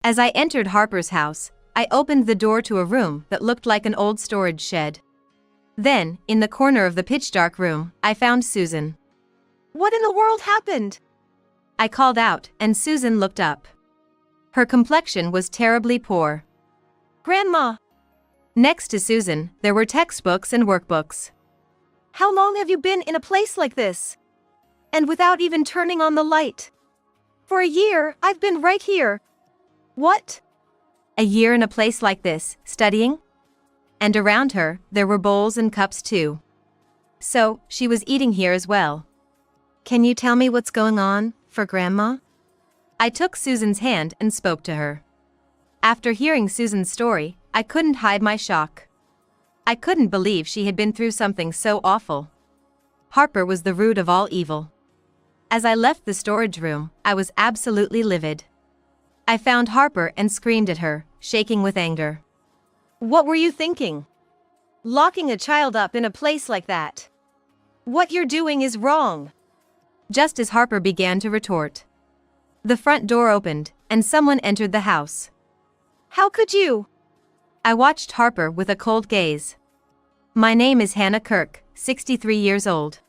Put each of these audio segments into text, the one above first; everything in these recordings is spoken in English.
As I entered Harper's house, I opened the door to a room that looked like an old storage shed. Then, in the corner of the pitch-dark room, I found Susan. What in the world happened? I called out, and Susan looked up. Her complexion was terribly poor. Grandma! Next to Susan, there were textbooks and workbooks. How long have you been in a place like this? And without even turning on the light? For a year, I've been right here. What? A year in a place like this, studying? And around her, there were bowls and cups too. So, she was eating here as well. Can you tell me what's going on, for Grandma? I took Susan's hand and spoke to her. After hearing Susan's story, I couldn't hide my shock. I couldn't believe she had been through something so awful. Harper was the root of all evil. As I left the storage room, I was absolutely livid. I found Harper and screamed at her, shaking with anger. What were you thinking? Locking a child up in a place like that? What you're doing is wrong. Just as Harper began to retort, the front door opened, and someone entered the house. How could you? I watched Harper with a cold gaze. My name is Hannah Kirk, 63 years old.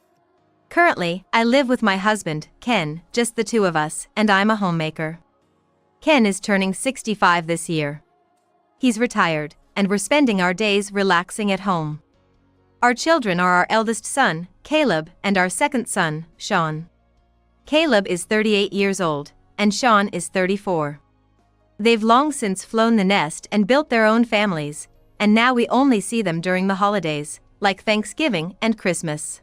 Currently, I live with my husband, Ken, just the two of us, and I'm a homemaker. Ken is turning 65 this year. He's retired, and we're spending our days relaxing at home. Our children are our eldest son, Caleb, and our second son, Sean. Caleb is 38 years old, and Sean is 34. They've long since flown the nest and built their own families, and now we only see them during the holidays, like Thanksgiving and Christmas.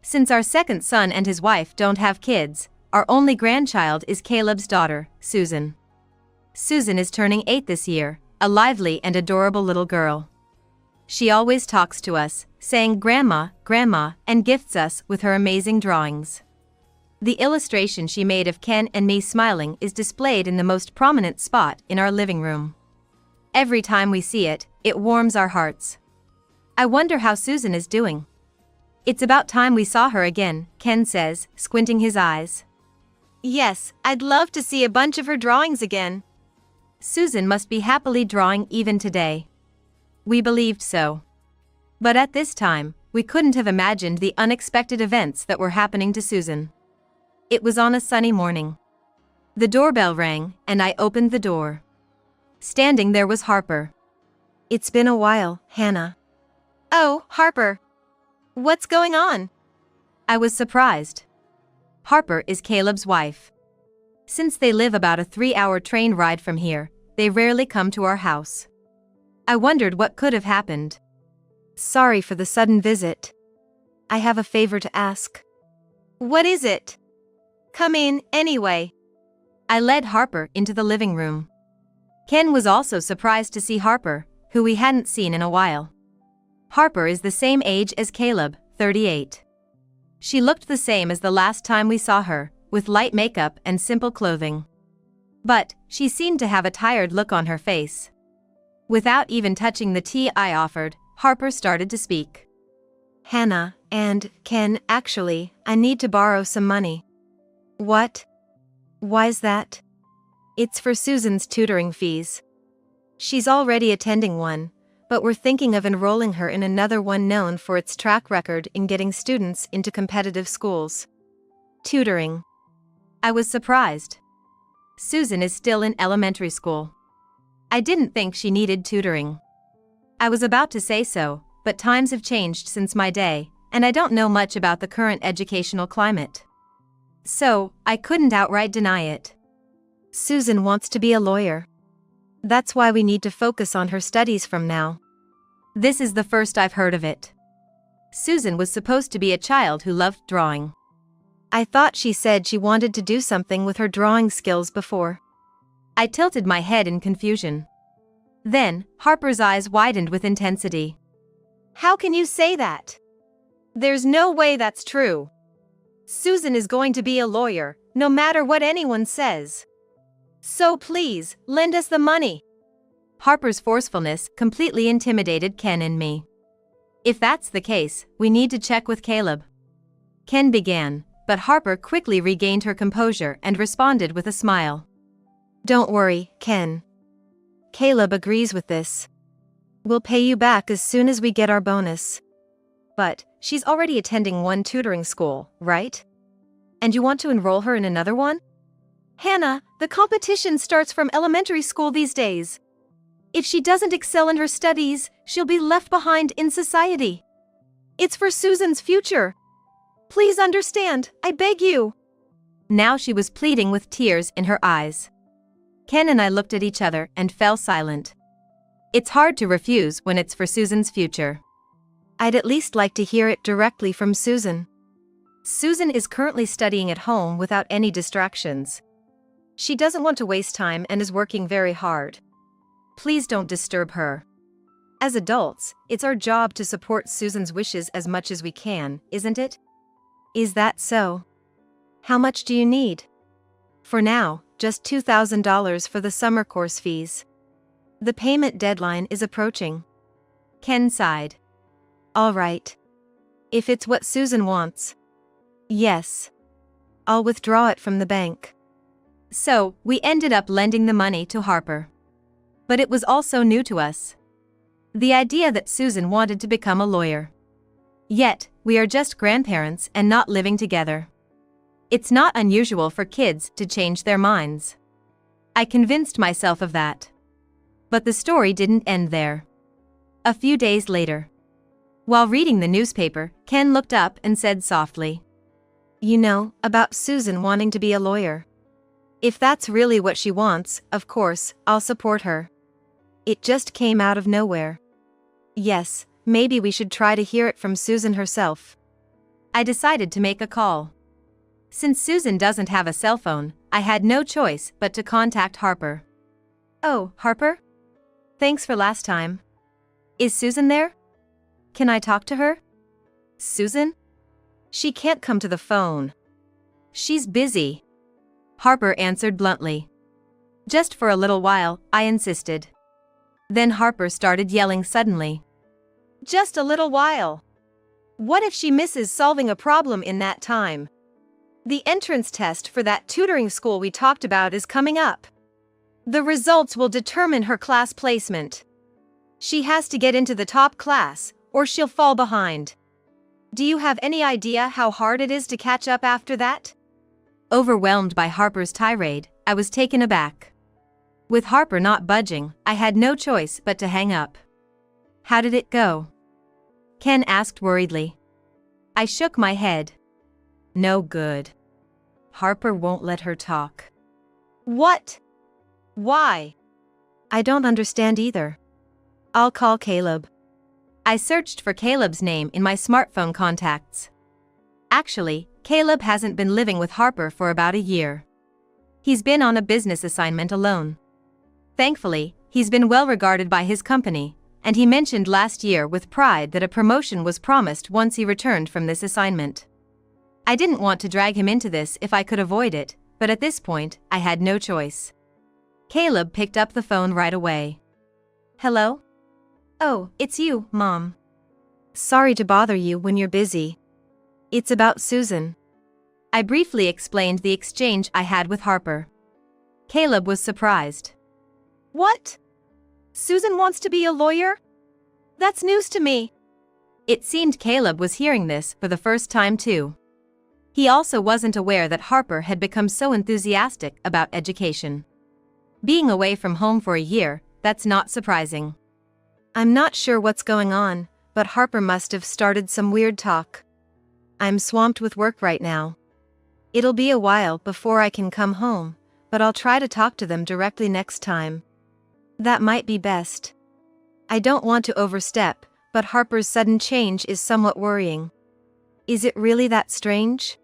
Since our second son and his wife don't have kids, our only grandchild is Caleb's daughter, Susan. Susan is turning 8 this year, a lively and adorable little girl. She always talks to us, saying "Grandma, Grandma," and gifts us with her amazing drawings. The illustration she made of Ken and me smiling is displayed in the most prominent spot in our living room. Every time we see it, it warms our hearts. I wonder how Susan is doing. It's about time we saw her again, Ken says, squinting his eyes. Yes, I'd love to see a bunch of her drawings again. Susan must be happily drawing even today. We believed so. But at this time, we couldn't have imagined the unexpected events that were happening to Susan. It was on a sunny morning. The doorbell rang, and I opened the door. Standing there was Harper. It's been a while, Hannah. Oh, Harper. What's going on? I was surprised. Harper is Caleb's wife. Since they live about a 3-hour train ride from here, they rarely come to our house. I wondered what could have happened. Sorry for the sudden visit. I have a favor to ask. What is it? Come in, anyway. I led Harper into the living room. Ken was also surprised to see Harper, who we hadn't seen in a while. Harper is the same age as Caleb, 38. She looked the same as the last time we saw her, with light makeup and simple clothing. But, she seemed to have a tired look on her face. Without even touching the tea I offered, Harper started to speak. Hannah, and Ken, actually, I need to borrow some money. What? Why's that? It's for Susan's tutoring fees. She's already attending one, but we're thinking of enrolling her in another one known for its track record in getting students into competitive schools. Tutoring. I was surprised. Susan is still in elementary school. I didn't think she needed tutoring. I was about to say so, but times have changed since my day, and I don't know much about the current educational climate. So, I couldn't outright deny it. Susan wants to be a lawyer. That's why we need to focus on her studies from now. This is the first I've heard of it. Susan was supposed to be a child who loved drawing. I thought she said she wanted to do something with her drawing skills before. I tilted my head in confusion. Then, Harper's eyes widened with intensity. How can you say that? There's no way that's true. Susan is going to be a lawyer, no matter what anyone says. So please, lend us the money. Harper's forcefulness completely intimidated Ken and me. If that's the case, we need to check with Caleb. Ken began, but Harper quickly regained her composure and responded with a smile. Don't worry, Ken. Caleb agrees with this. We'll pay you back as soon as we get our bonus. But she's already attending one tutoring school, right? And you want to enroll her in another one? Hannah, the competition starts from elementary school these days. If she doesn't excel in her studies, she'll be left behind in society. It's for Susan's future. Please understand, I beg you. Now she was pleading with tears in her eyes. Ken and I looked at each other and fell silent. It's hard to refuse when it's for Susan's future. I'd at least like to hear it directly from Susan. Susan is currently studying at home without any distractions. She doesn't want to waste time and is working very hard. Please don't disturb her. As adults, it's our job to support Susan's wishes as much as we can, isn't it? Is that so? How much do you need? For now, just $2,000 for the summer course fees. The payment deadline is approaching. Ken sighed. All right. If it's what Susan wants. Yes. I'll withdraw it from the bank. So, we ended up lending the money to Harper. But it was also new to us. The idea that Susan wanted to become a lawyer. Yet, we are just grandparents and not living together. It's not unusual for kids to change their minds. I convinced myself of that. But the story didn't end there. A few days later, while reading the newspaper, Ken looked up and said softly, You know, about Susan wanting to be a lawyer. If that's really what she wants, of course, I'll support her. It just came out of nowhere. Yes, maybe we should try to hear it from Susan herself. I decided to make a call. Since Susan doesn't have a cell phone, I had no choice but to contact Harper. Oh, Harper? Thanks for last time. Is Susan there? Can I talk to her? Susan? She can't come to the phone. She's busy. Harper answered bluntly. Just for a little while, I insisted. Then Harper started yelling suddenly. Just a little while. What if she misses solving a problem in that time? The entrance test for that tutoring school we talked about is coming up. The results will determine her class placement. She has to get into the top class, or she'll fall behind. Do you have any idea how hard it is to catch up after that? Overwhelmed by Harper's tirade, I was taken aback. With Harper not budging, I had no choice but to hang up. How did it go? Ken asked worriedly. I shook my head. No good. Harper won't let her talk. What? Why? I don't understand either. I'll call Caleb. I searched for Caleb's name in my smartphone contacts. Actually, Caleb hasn't been living with Harper for about a year. He's been on a business assignment alone. Thankfully, he's been well regarded by his company, and he mentioned last year with pride that a promotion was promised once he returned from this assignment. I didn't want to drag him into this if I could avoid it, but at this point, I had no choice. Caleb picked up the phone right away. Hello? Oh, it's you, Mom. Sorry to bother you when you're busy. It's about Susan. I briefly explained the exchange I had with Harper. Caleb was surprised. What? Susan wants to be a lawyer? That's news to me. It seemed Caleb was hearing this for the first time too. He also wasn't aware that Harper had become so enthusiastic about education. Being away from home for a year, that's not surprising. I'm not sure what's going on, but Harper must have started some weird talk. I'm swamped with work right now. It'll be a while before I can come home, but I'll try to talk to them directly next time. That might be best. I don't want to overstep, but Harper's sudden change is somewhat worrying. Is it really that strange?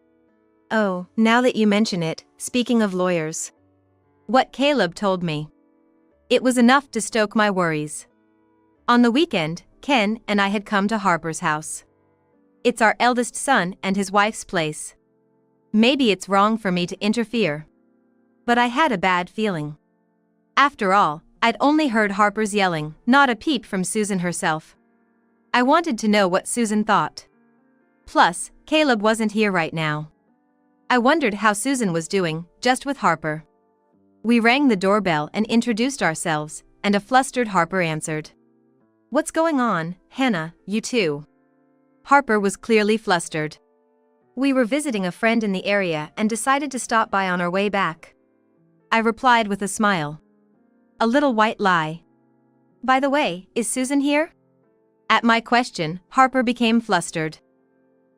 Oh, now that you mention it, speaking of lawyers. What Caleb told me. It was enough to stoke my worries. On the weekend, Ken and I had come to Harper's house. It's our eldest son and his wife's place. Maybe it's wrong for me to interfere. But I had a bad feeling. After all, I'd only heard Harper's yelling, not a peep from Susan herself. I wanted to know what Susan thought. Plus, Caleb wasn't here right now. I wondered how Susan was doing, just with Harper. We rang the doorbell and introduced ourselves, and a flustered Harper answered. "What's going on, Hannah, you too?" Harper was clearly flustered. "We were visiting a friend in the area and decided to stop by on our way back," I replied with a smile. A little white lie. "By the way, is Susan here?" At my question, Harper became flustered.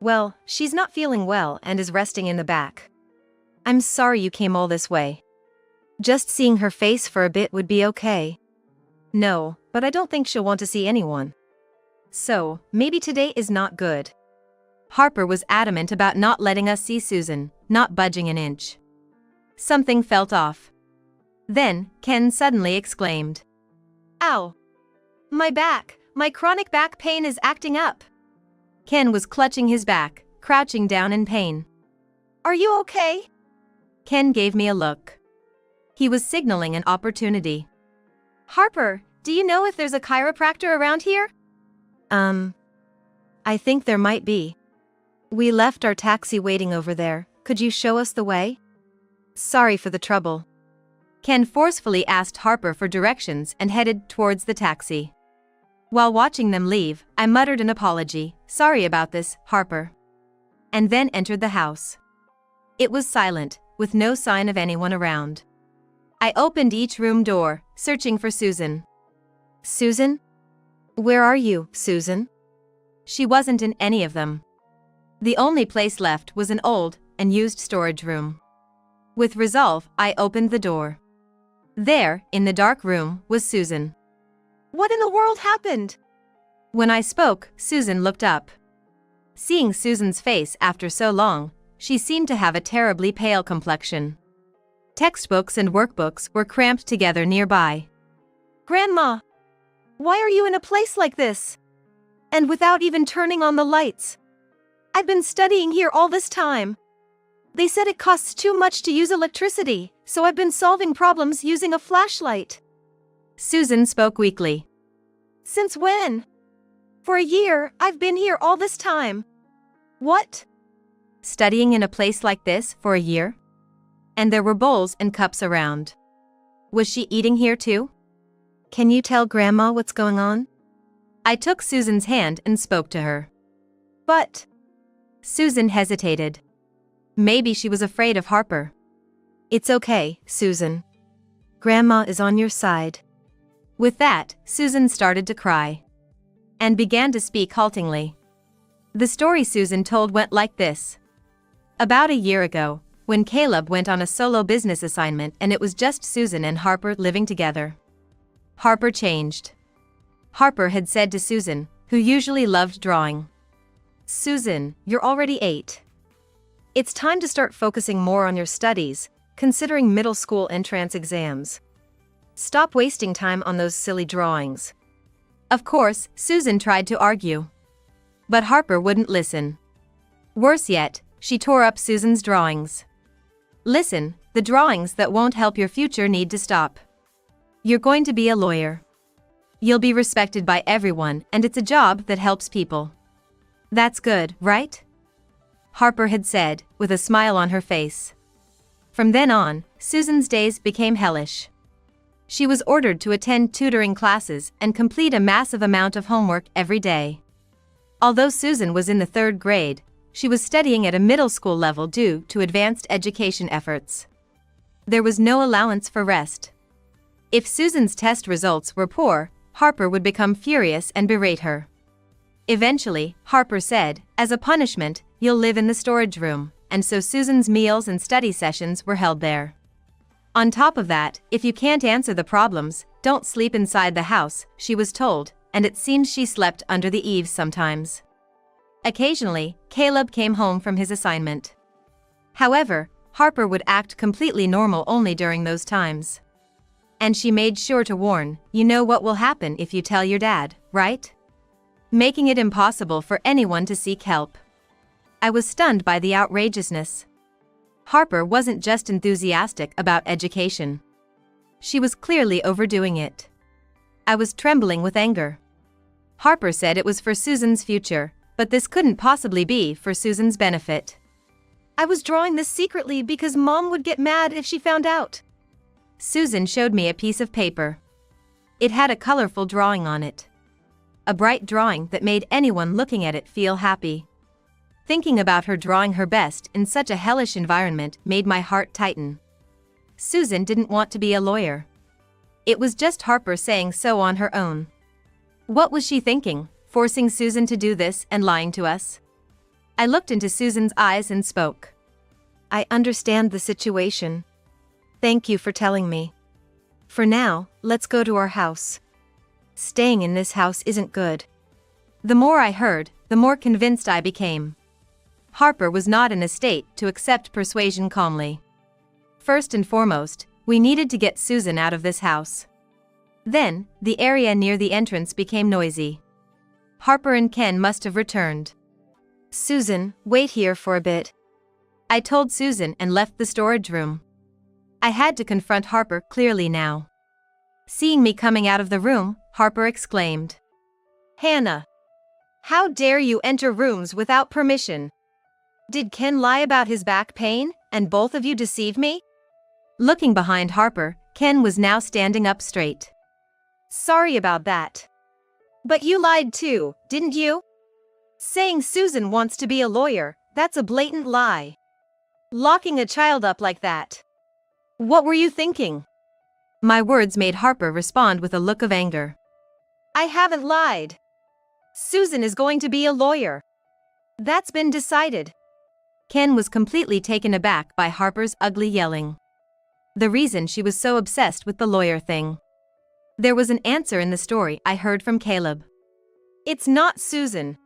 "Well, she's not feeling well and is resting in the back. I'm sorry you came all this way. Just seeing her face for a bit would be okay." "No, but I don't think she'll want to see anyone. So, maybe today is not good." Harper was adamant about not letting us see Susan, not budging an inch. Something felt off. Then, Ken suddenly exclaimed. "Ow! My back! My chronic back pain is acting up." Ken was clutching his back, crouching down in pain. "Are you okay?" Ken gave me a look. He was signaling an opportunity. "Harper, do you know if there's a chiropractor around here?" I think there might be. We left our taxi waiting over there. Could you show us the way? Sorry for the trouble." Ken forcefully asked Harper for directions and headed towards the taxi. While watching them leave, I muttered an apology. "Sorry about this, Harper." And then entered the house. It was silent, with no sign of anyone around. I opened each room door, searching for Susan. "Susan? Where are you, Susan?" She wasn't in any of them. The only place left was an old and used storage room. With resolve, I opened the door. There, in the dark room, was Susan. "What in the world happened?" When I spoke, Susan looked up. Seeing Susan's face after so long, she seemed to have a terribly pale complexion. Textbooks and workbooks were cramped together nearby. "Grandma! Why are you in a place like this? And without even turning on the lights? I've been studying here all this time. They said it costs too much to use electricity, so I've been solving problems using a flashlight." Susan spoke weakly. "Since when?" "For a year, I've been here all this time." "What?" Studying in a place like this for a year? And there were bowls and cups around. Was she eating here too? "Can you tell Grandma what's going on?" I took Susan's hand and spoke to her. "But..." Susan hesitated. Maybe she was afraid of Harper. "It's okay, Susan. Grandma is on your side." With that, Susan started to cry. And began to speak haltingly. The story Susan told went like this. About a year ago, when Caleb went on a solo business assignment and it was just Susan and Harper living together. Harper changed. Harper had said to Susan, who usually loved drawing, "Susan, you're already 8. It's time to start focusing more on your studies, considering middle school entrance exams. Stop wasting time on those silly drawings." Of course, Susan tried to argue. But Harper wouldn't listen. Worse yet, she tore up Susan's drawings. "Listen, the drawings that won't help your future need to stop. You're going to be a lawyer. You'll be respected by everyone and it's a job that helps people. That's good, right?" Harper had said, with a smile on her face. From then on, Susan's days became hellish. She was ordered to attend tutoring classes and complete a massive amount of homework every day. Although Susan was in the 3rd grade, she was studying at a middle school level due to advanced education efforts. There was no allowance for rest. If Susan's test results were poor, Harper would become furious and berate her. Eventually, Harper said, "As a punishment, you'll live in the storage room," and so Susan's meals and study sessions were held there. On top of that, if you can't answer the problems, don't sleep inside the house, she was told, and it seems she slept under the eaves sometimes. Occasionally, Caleb came home from his assignment. However, Harper would act completely normal only during those times. And she made sure to warn, "You know what will happen if you tell your dad, right?" Making it impossible for anyone to seek help. I was stunned by the outrageousness. Harper wasn't just enthusiastic about education. She was clearly overdoing it. I was trembling with anger. Harper said it was for Susan's future, but this couldn't possibly be for Susan's benefit. "I was drawing this secretly because Mom would get mad if she found out." Susan showed me a piece of paper. It had a colorful drawing on it. A bright drawing that made anyone looking at it feel happy. Thinking about her drawing her best in such a hellish environment made my heart tighten. Susan didn't want to be a lawyer. It was just Harper saying so on her own. What was she thinking, forcing Susan to do this and lying to us? I looked into Susan's eyes and spoke. I understand the situation. Thank you for telling me. For now, let's go to our house. Staying in this house isn't good. The more I heard, the more convinced I became. Harper was not in a state to accept persuasion calmly. First and foremost, we needed to get Susan out of this house. Then, the area near the entrance became noisy. Harper and Ken must have returned. Susan, wait here for a bit. I told Susan and left the storage room. I had to confront Harper clearly now. Seeing me coming out of the room, Harper exclaimed, Hannah! How dare you enter rooms without permission? Did Ken lie about his back pain, and both of you deceive me? Looking behind Harper, Ken was now standing up straight. Sorry about that. But you lied too, didn't you? Saying Susan wants to be a lawyer, that's a blatant lie. Locking a child up like that. What were you thinking? My words made Harper respond with a look of anger. I haven't lied. Susan is going to be a lawyer. That's been decided. Ken was completely taken aback by Harper's ugly yelling. The reason she was so obsessed with the lawyer thing. There was an answer in the story I heard from Caleb. It's not Susan.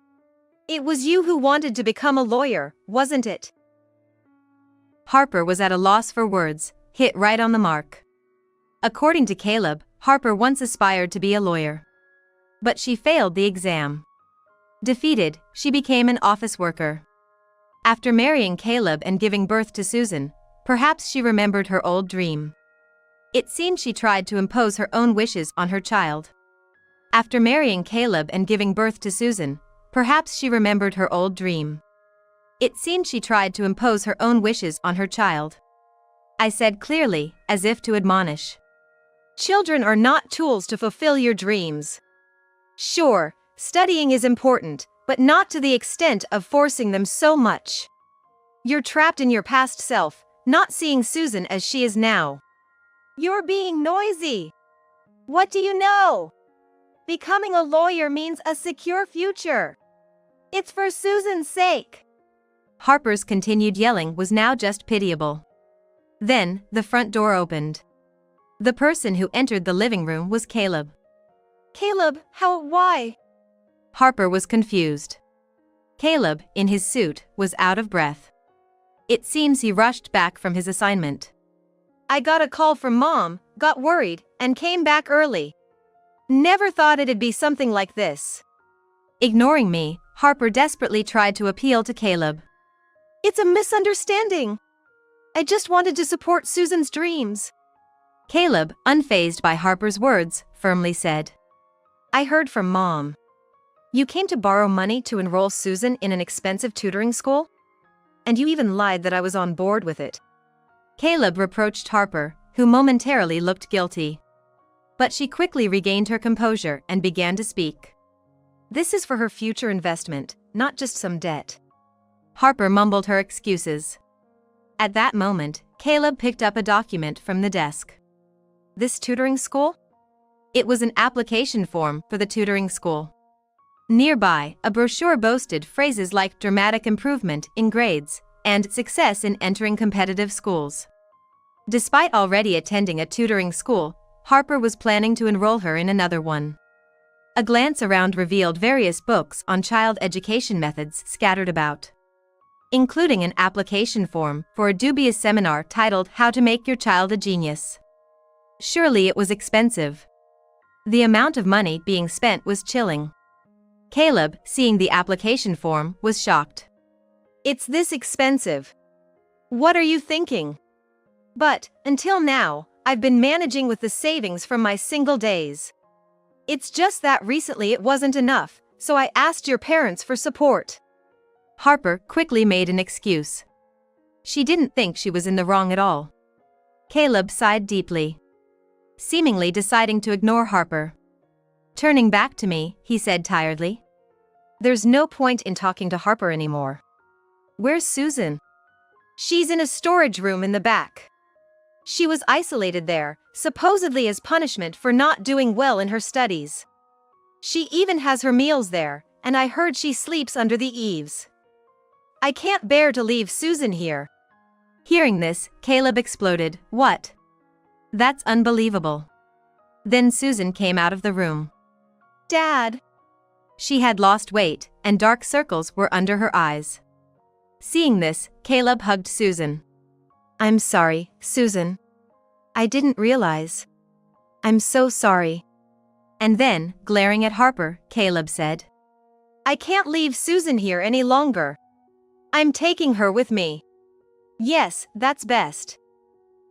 It was you who wanted to become a lawyer, wasn't it? Harper was at a loss for words, hit right on the mark. According to Caleb, Harper once aspired to be a lawyer. But she failed the exam. Defeated, she became an office worker. After marrying Caleb and giving birth to Susan, perhaps she remembered her old dream. It seemed she tried to impose her own wishes on her child. After marrying Caleb and giving birth to Susan, perhaps she remembered her old dream. It seemed she tried to impose her own wishes on her child. I said clearly, as if to admonish. Children are not tools to fulfill your dreams. Sure, studying is important, but not to the extent of forcing them so much. You're trapped in your past self, not seeing Susan as she is now. You're being noisy. What do you know? Becoming a lawyer means a secure future. It's for Susan's sake. Harper's continued yelling was now just pitiable. Then, the front door opened. The person who entered the living room was Caleb. Caleb, why? Harper was confused. Caleb, in his suit, was out of breath. It seems he rushed back from his assignment. I got a call from Mom, got worried, and came back early. Never thought it'd be something like this. Ignoring me, Harper desperately tried to appeal to Caleb. It's a misunderstanding. I just wanted to support Susan's dreams. Caleb, unfazed by Harper's words, firmly said. I heard from Mom. You came to borrow money to enroll Susan in an expensive tutoring school? And you even lied that I was on board with it. Caleb reproached Harper, who momentarily looked guilty. But she quickly regained her composure and began to speak. This is for her future investment, not just some debt. Harper mumbled her excuses. At that moment, Caleb picked up a document from the desk. This tutoring school? It was an application form for the tutoring school. Nearby, a brochure boasted phrases like dramatic improvement in grades and success in entering competitive schools. Despite already attending a tutoring school, Harper was planning to enroll her in another one. A glance around revealed various books on child education methods scattered about, including an application form for a dubious seminar titled How to Make Your Child a Genius. Surely it was expensive. The amount of money being spent was chilling. Caleb, seeing the application form, was shocked. It's this expensive. What are you thinking? But, until now, I've been managing with the savings from my single days. It's just that recently it wasn't enough, so I asked your parents for support. Harper quickly made an excuse. She didn't think she was in the wrong at all. Caleb sighed deeply. seemingly deciding to ignore Harper. Turning back to me, he said tiredly, "There's no point in talking to Harper anymore. Where's Susan?" "She's in a storage room in the back. She was isolated there, supposedly as punishment for not doing well in her studies. She even has her meals there, and I heard she sleeps under the eaves. I can't bear to leave Susan here." Hearing this, Caleb exploded. "What? That's unbelievable." Then Susan came out of the room. "Dad." She had lost weight, and dark circles were under her eyes. Seeing this, Caleb hugged Susan. "I'm sorry, Susan. I didn't realize. I'm so sorry." And then, glaring at Harper, Caleb said, "I can't leave Susan here any longer. I'm taking her with me." "Yes, that's best.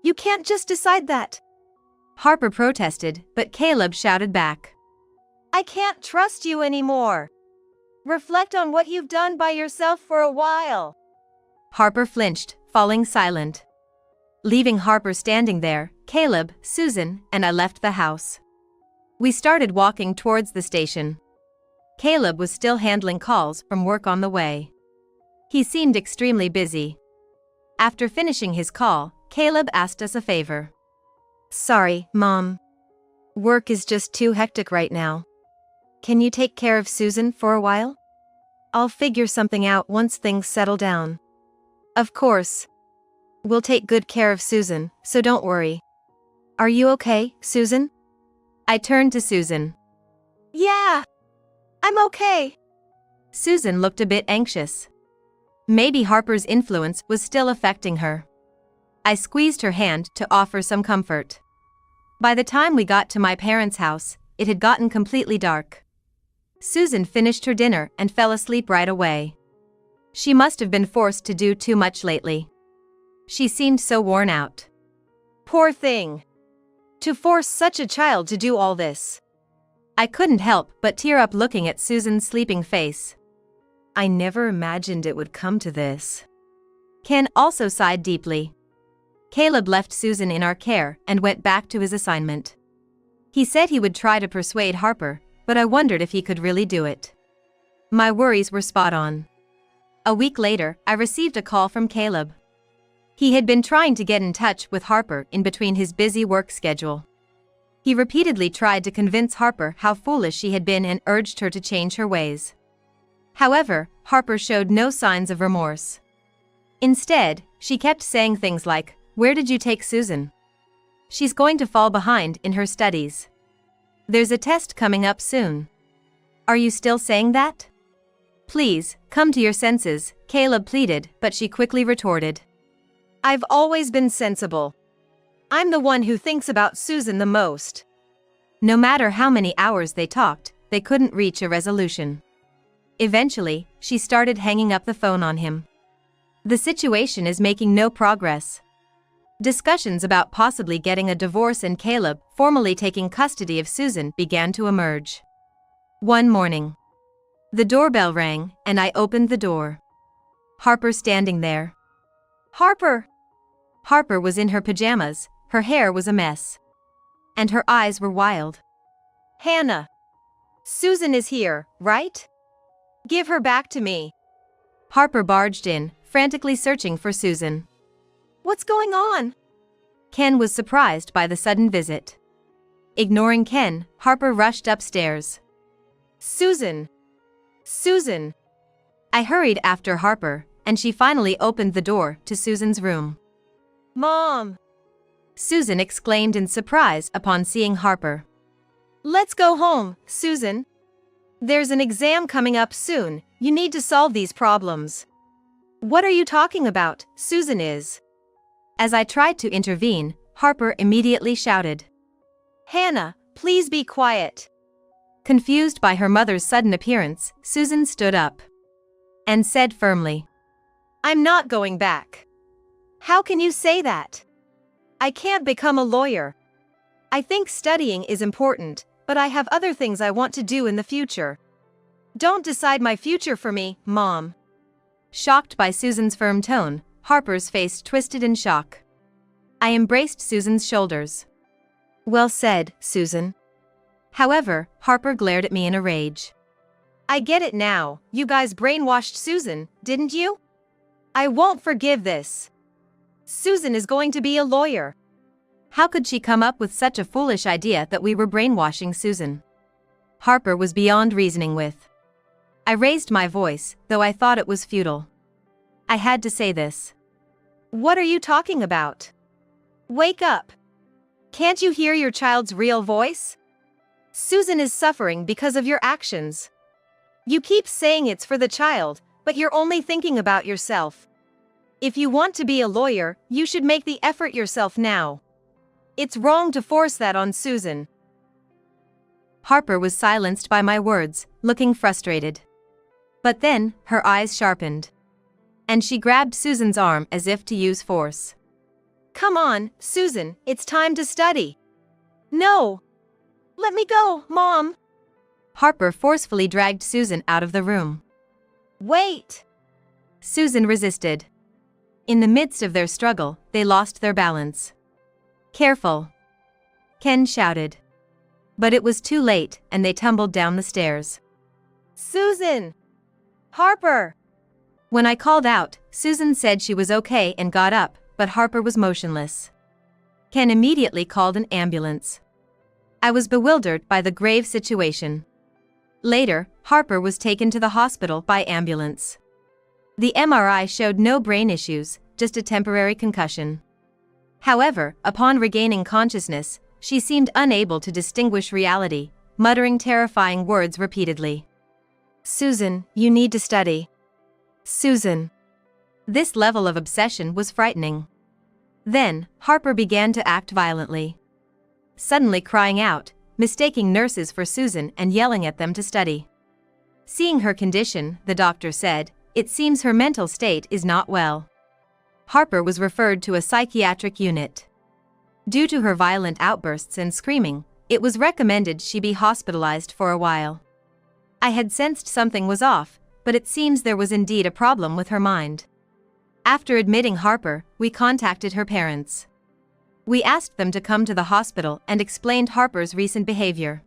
You can't just decide that." Harper protested, but Caleb shouted back, "I can't trust you anymore. Reflect on what you've done by yourself for a while." Harper flinched, falling silent. Leaving Harper standing there, Caleb, Susan, and I left the house. We started walking towards the station. Caleb was still handling calls from work on the way. He seemed extremely busy. After finishing his call, Caleb asked us a favor. "Sorry, Mom. Work is just too hectic right now. Can you take care of Susan for a while? I'll figure something out once things settle down." "Of course. We'll take good care of Susan, so don't worry. Are you okay, Susan?" I turned to Susan. "Yeah, I'm okay." Susan looked a bit anxious. Maybe Harper's influence was still affecting her. I squeezed her hand to offer some comfort. By the time we got to my parents' house, it had gotten completely dark. Susan finished her dinner and fell asleep right away. She must have been forced to do too much lately. She seemed so worn out. Poor thing. To force such a child to do all this. I couldn't help but tear up looking at Susan's sleeping face. I never imagined it would come to this. Ken also sighed deeply. Caleb left Susan in our care and went back to his assignment. He said he would try to persuade Harper, but I wondered if he could really do it. My worries were spot on. A week later, I received a call from Caleb. He had been trying to get in touch with Harper in between his busy work schedule. He repeatedly tried to convince Harper how foolish she had been and urged her to change her ways. However, Harper showed no signs of remorse. Instead, she kept saying things like, "Where did you take Susan? She's going to fall behind in her studies. There's a test coming up soon. Are you still saying that? Please, come to your senses," Caleb pleaded, but she quickly retorted. "I've always been sensible. I'm the one who thinks about Susan the most." No matter how many hours they talked, they couldn't reach a resolution. Eventually, she started hanging up the phone on him. The situation is making no progress. Discussions about possibly getting a divorce and Caleb formally taking custody of Susan began to emerge. One morning, the doorbell rang, and I opened the door. Harper standing there. "Harper!" Harper was in her pajamas, her hair was a mess. And her eyes were wild. "Hannah! Susan is here, right? Give her back to me." Harper barged in, frantically searching for Susan. "What's going on?" Ken was surprised by the sudden visit. Ignoring Ken, Harper rushed upstairs. "Susan! Susan!" I hurried after Harper, and she finally opened the door to Susan's room. "Mom!" Susan exclaimed in surprise upon seeing Harper. "Let's go home, Susan. There's an exam coming up soon, you need to solve these problems." "What are you talking about, Susan is?" As I tried to intervene, Harper immediately shouted. "Hannah, please be quiet." Confused by her mother's sudden appearance, Susan stood up and said firmly, "I'm not going back." "How can you say that? I can't become a lawyer. I think studying is important, but I have other things I want to do in the future. Don't decide my future for me, Mom." Shocked by Susan's firm tone, Harper's face twisted in shock. I embraced Susan's shoulders. Well said, Susan. However, Harper glared at me in a rage. I get it now, you guys brainwashed Susan, didn't you? I won't forgive this. Susan is going to be a lawyer. How could she come up with such a foolish idea that we were brainwashing Susan? Harper was beyond reasoning with. I raised my voice, though I thought it was futile. I had to say this. What are you talking about? Wake up. Can't you hear your child's real voice? Susan is suffering because of your actions. You keep saying it's for the child, but you're only thinking about yourself. If you want to be a lawyer, you should make the effort yourself now. It's wrong to force that on Susan. Harper was silenced by my words, looking frustrated. But then, her eyes sharpened. And she grabbed Susan's arm as if to use force. Come on, Susan, it's time to study. No. Let me go, Mom. Harper forcefully dragged Susan out of the room. Wait. Susan resisted. In the midst of their struggle, they lost their balance. Careful, Ken shouted. But it was too late, and they tumbled down the stairs. Susan! Harper! When I called out, Susan said she was okay and got up, but Harper was motionless. Ken immediately called an ambulance. I was bewildered by the grave situation. Later, Harper was taken to the hospital by ambulance. The MRI showed no brain issues, just a temporary concussion. However, upon regaining consciousness, she seemed unable to distinguish reality, muttering terrifying words repeatedly. Susan, you need to study. Susan. This level of obsession was frightening. Then, Harper began to act violently. Suddenly crying out, mistaking nurses for Susan and yelling at them to study. Seeing her condition, the doctor said, it seems her mental state is not well. Harper was referred to a psychiatric unit. Due to her violent outbursts and screaming, it was recommended she be hospitalized for a while. I had sensed something was off, but it seems there was indeed a problem with her mind. After admitting Harper, we contacted her parents. We asked them to come to the hospital and explained Harper's recent behavior.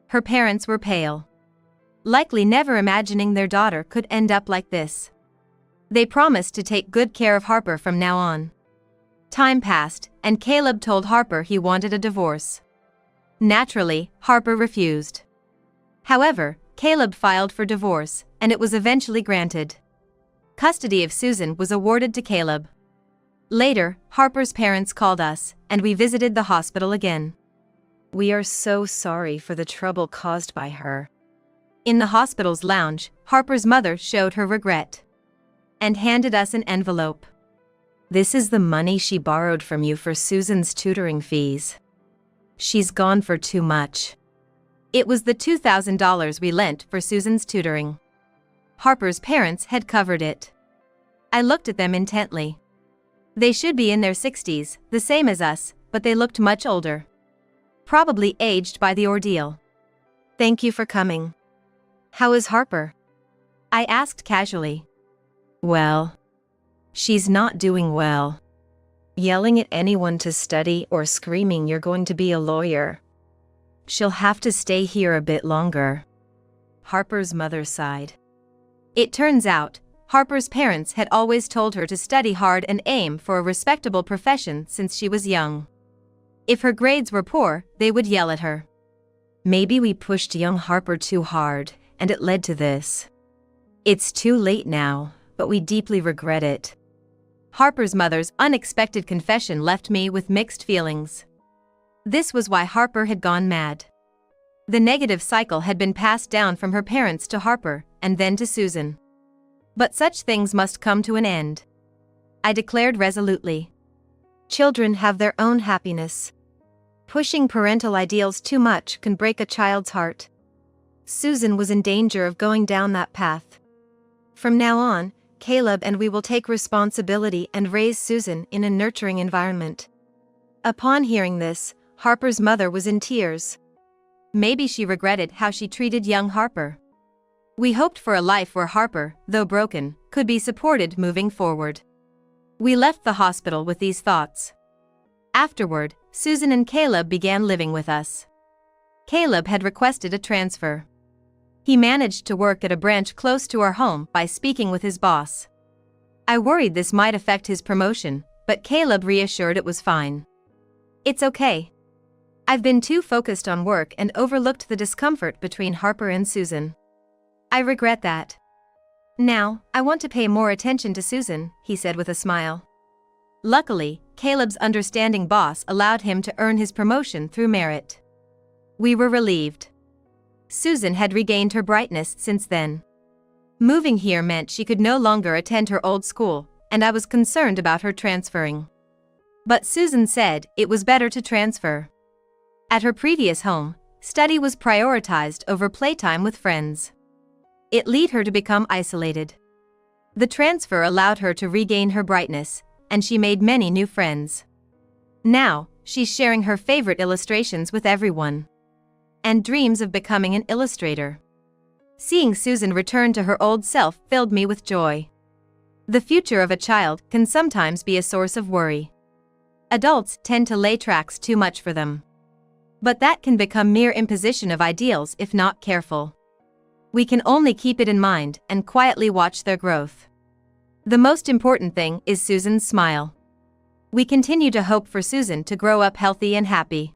Her parents were pale. Likely never imagining their daughter could end up like this. They promised to take good care of Harper from now on. Time passed, and Caleb told Harper he wanted a divorce. Naturally, Harper refused. However, Caleb filed for divorce, and it was eventually granted. Custody of Susan was awarded to Caleb. Later, Harper's parents called us, and we visited the hospital again. We are so sorry for the trouble caused by her. In the hospital's lounge, Harper's mother showed her regret and handed us an envelope. This is the money she borrowed from you for Susan's tutoring fees. She's gone for too much. It was the $2,000 we lent for Susan's tutoring. Harper's parents had covered it. I looked at them intently. They should be in their 60s, the same as us, but they looked much older. Probably aged by the ordeal. Thank you for coming. How is Harper? I asked casually. Well, she's not doing well. Yelling at anyone to study or screaming you're going to be a lawyer. She'll have to stay here a bit longer. Harper's mother sighed. It turns out, Harper's parents had always told her to study hard and aim for a respectable profession since she was young. If her grades were poor, they would yell at her. Maybe we pushed young Harper too hard, and it led to this. It's too late now, but we deeply regret it. Harper's mother's unexpected confession left me with mixed feelings. This was why Harper had gone mad. The negative cycle had been passed down from her parents to Harper, and then to Susan. But such things must come to an end. I declared resolutely. Children have their own happiness. Pushing parental ideals too much can break a child's heart. Susan was in danger of going down that path. From now on, Caleb and we will take responsibility and raise Susan in a nurturing environment. Upon hearing this, Harper's mother was in tears. Maybe she regretted how she treated young Harper. We hoped for a life where Harper, though broken, could be supported moving forward. We left the hospital with these thoughts. Afterward, Susan and Caleb began living with us. Caleb had requested a transfer. He managed to work at a branch close to our home by speaking with his boss. I worried this might affect his promotion, but Caleb reassured it was fine. It's okay. I've been too focused on work and overlooked the discomfort between Harper and Susan. I regret that. Now, I want to pay more attention to Susan, he said with a smile. Luckily, Caleb's understanding boss allowed him to earn his promotion through merit. We were relieved. Susan had regained her brightness since then. Moving here meant she could no longer attend her old school, and I was concerned about her transferring. But Susan said it was better to transfer. At her previous home, study was prioritized over playtime with friends. It led her to become isolated. The transfer allowed her to regain her brightness, and she made many new friends. Now, she's sharing her favorite illustrations with everyone. And dreams of becoming an illustrator. Seeing Susan return to her old self filled me with joy. The future of a child can sometimes be a source of worry. Adults tend to lay tracks too much for them. But that can become mere imposition of ideals if not careful. We can only keep it in mind and quietly watch their growth. The most important thing is Susan's smile. We continue to hope for Susan to grow up healthy and happy.